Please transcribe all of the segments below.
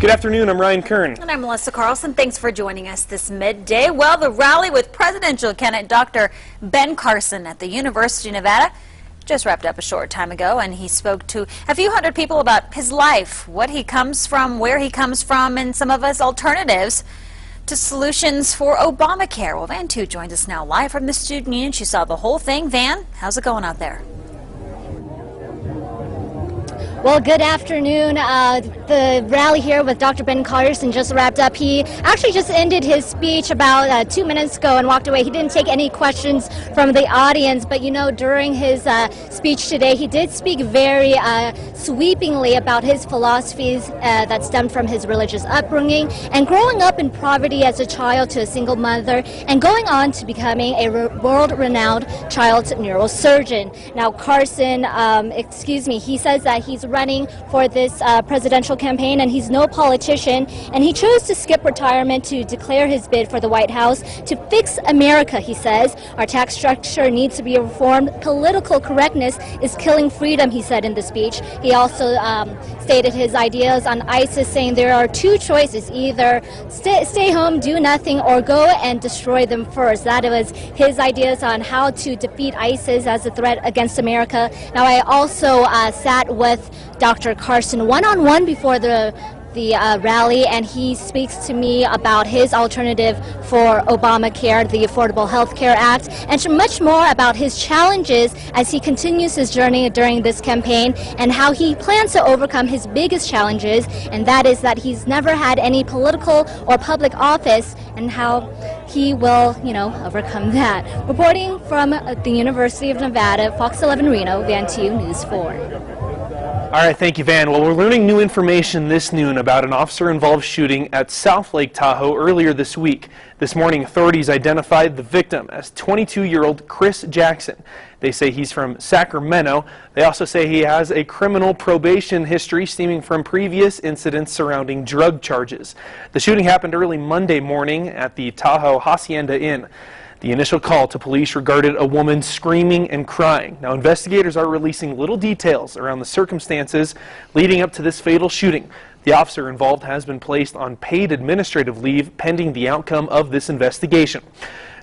Good afternoon, I'm Ryan Kern. And I'm Melissa Carlson. Thanks for joining us this midday. Well, the rally with presidential candidate Dr. Ben Carson at the University of Nevada just wrapped up a short time ago, and he spoke to a few hundred people about his life, what he comes from, where he comes from, and some of his alternatives to solutions for Obamacare. Well, Van Tu joins us now live from the Student Union. She saw the whole thing. Van, how's it going out there? Well, good afternoon. The rally here with Dr. Ben Carson just wrapped up. He actually just ended his speech about 2 minutes ago and walked away. He didn't take any questions from the audience, but you know, during his speech today, he did speak very sweepingly about his philosophies that stemmed from his religious upbringing and growing up in poverty as a child to a single mother and going on to becoming a world-renowned child neurosurgeon. Now, Carson, he says that he's running for this presidential campaign, and he's no politician, and he chose to skip retirement to declare his bid for the White House to fix America. He says our tax structure needs to be reformed. Political correctness is killing freedom, he said in the speech. He also stated his ideas on ISIS, saying there are two choices: either stay home, do nothing, or go and destroy them first. That was his ideas on how to defeat ISIS as a threat against America. Now, I also sat with Dr. Carson one-on-one before the rally, and he speaks to me about his alternative for Obamacare, the Affordable Health Care Act, and much more about his challenges as he continues his journey during this campaign and how he plans to overcome his biggest challenges, and that is that he's never had any political or public office, and how he will, overcome that. Reporting from the University of Nevada, Fox 11 Reno, Van Tu, News 4. All right, thank you, Van. Well, we're learning new information this noon about an officer-involved shooting at South Lake Tahoe earlier this week. This morning, authorities identified the victim as 22-year-old Chris Jackson. They say he's from Sacramento. They also say he has a criminal probation history stemming from previous incidents surrounding drug charges. The shooting happened early Monday morning at the Tahoe Hacienda Inn. The initial call to police regarded a woman screaming and crying. Now, investigators are releasing little details around the circumstances leading up to this fatal shooting. The officer involved has been placed on paid administrative leave pending the outcome of this investigation.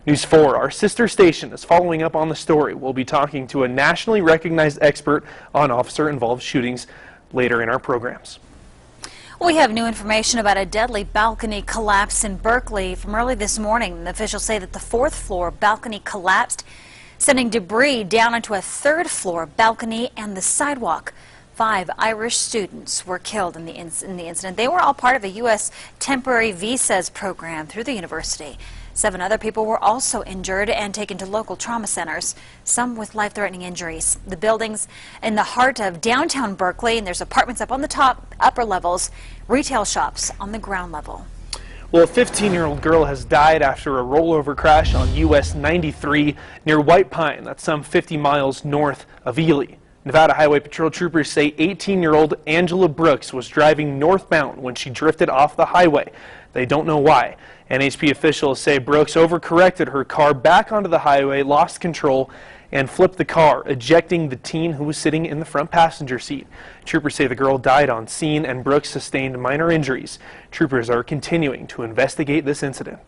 News 4, our sister station, is following up on the story. We'll be talking to a nationally recognized expert on officer-involved shootings later in our programs. We have new information about a deadly balcony collapse in Berkeley from early this morning. The officials say that the fourth floor balcony collapsed, sending debris down onto a third floor balcony and the sidewalk. 5 Irish students were killed in the incident. They were all part of a U.S. temporary visas program through the university. 7 other people were also injured and taken to local trauma centers, some with life-threatening injuries. The building's in the heart of downtown Berkeley, and there's apartments up on the upper levels, retail shops on the ground level. Well, a 15-year-old girl has died after a rollover crash on US 93 near White Pine. That's some 50 miles north of Ely. Nevada Highway Patrol troopers say 18-year-old Angela Brooks was driving northbound when she drifted off the highway. They don't know why. NHP officials say Brooks overcorrected her car back onto the highway, lost control, and flipped the car, ejecting the teen who was sitting in the front passenger seat. Troopers say the girl died on scene and Brooks sustained minor injuries. Troopers are continuing to investigate this incident.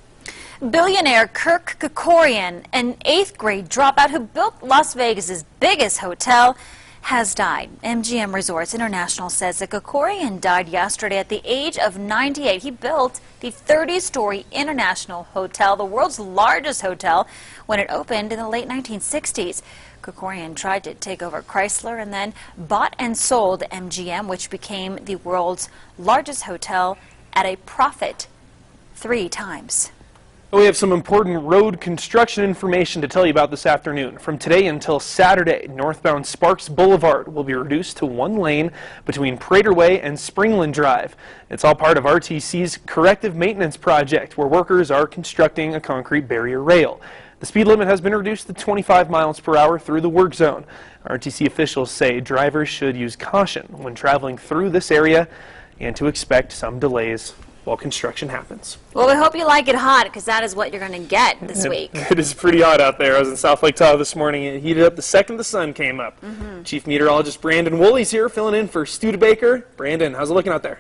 Billionaire Kirk Kerkorian, an 8th grade dropout who built Las Vegas's biggest hotel, has died. MGM Resorts International says that Kerkorian died yesterday at the age of 98. He built the 30-story International Hotel, the world's largest hotel, when it opened in the late 1960s. Kerkorian tried to take over Chrysler and then bought and sold MGM, which became the world's largest hotel, at a profit 3 times. We have some important road construction information to tell you about this afternoon. From today until Saturday, northbound Sparks Boulevard will be reduced to 1 lane between Prater Way and Springland Drive. It's all part of RTC's corrective maintenance project, where workers are constructing a concrete barrier rail. The speed limit has been reduced to 25 miles per hour through the work zone. RTC officials say drivers should use caution when traveling through this area and to expect some delays while construction happens. Well, we hope you like it hot, because that is what you're going to get this week. It is pretty hot out there. I was in South Lake Tahoe this morning. It heated up the second the sun came up. Chief Meteorologist Brandon Woolley's here filling in for Stu DeBaker. Brandon, how's it looking out there?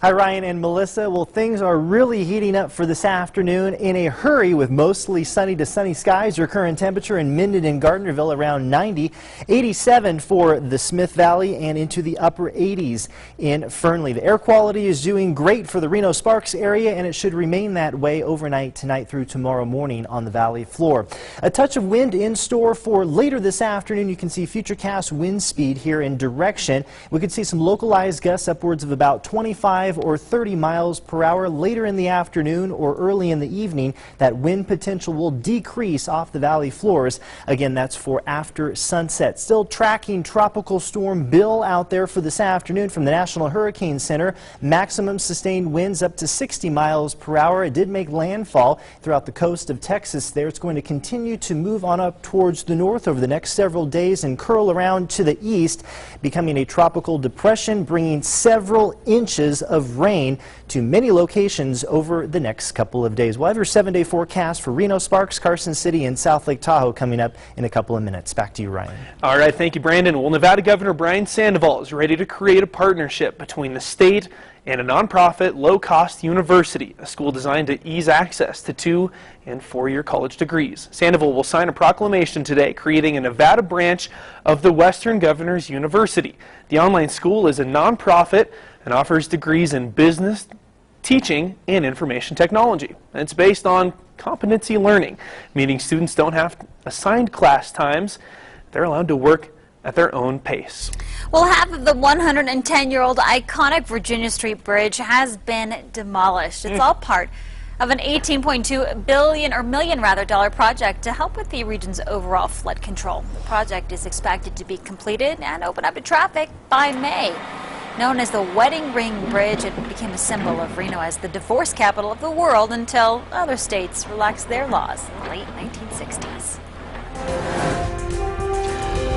Hi, Ryan and Melissa. Well, things are really heating up for this afternoon in a hurry with mostly sunny to sunny skies. Your current temperature in Minden and Gardnerville around 90, 87 for the Smith Valley and into the upper 80s in Fernley. The air quality is doing great for the Reno-Sparks area, and it should remain that way overnight tonight through tomorrow morning on the valley floor. A touch of wind in store for later this afternoon. You can see futurecast wind speed here in direction. We could see some localized gusts upwards of about 25 or 30 miles per hour later in the afternoon or early in the evening. That wind potential will decrease off the valley floors. Again, that's for after sunset. Still tracking Tropical Storm Bill out there for this afternoon from the National Hurricane Center. Maximum sustained winds up to 60 miles per hour. It did make landfall throughout the coast of Texas there. It's going to continue to move on up towards the north over the next several days and curl around to the east, becoming a tropical depression, bringing several inches of rain to many locations over the next couple of days. We'll have your 7-day forecast for Reno-Sparks, Carson City, and South Lake Tahoe coming up in a couple of minutes. Back to you, Ryan. All right, thank you, Brandon. Well, Nevada Governor Brian Sandoval is ready to create a partnership between the state and a nonprofit low-cost university, a school designed to ease access to 2- and 4-year college degrees. Sandoval will sign a proclamation today creating a Nevada branch of the Western Governors University. The online school is a nonprofit and offers degrees in business, teaching, and information technology. And it's based on competency learning, meaning students don't have assigned class times. They're allowed to work at their own pace. Well, half of the 110-year-old iconic Virginia Street Bridge has been demolished. It's all part of an $18.2 million project to help with the region's overall flood control. The project is expected to be completed and open up to traffic by May. Known as the Wedding Ring Bridge, it became a symbol of Reno as the divorce capital of the world until other states relaxed their laws in the late 1960s.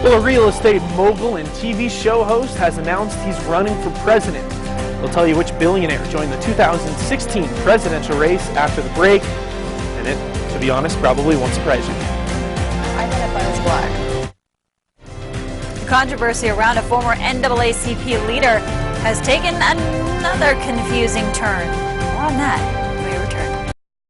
Well, a real estate mogul and TV show host has announced he's running for president. We'll tell you which billionaire joined the 2016 presidential race after the break, and it, to be honest, probably won't surprise you. I thought I was black. Controversy around a former NAACP leader has taken another confusing turn. More on that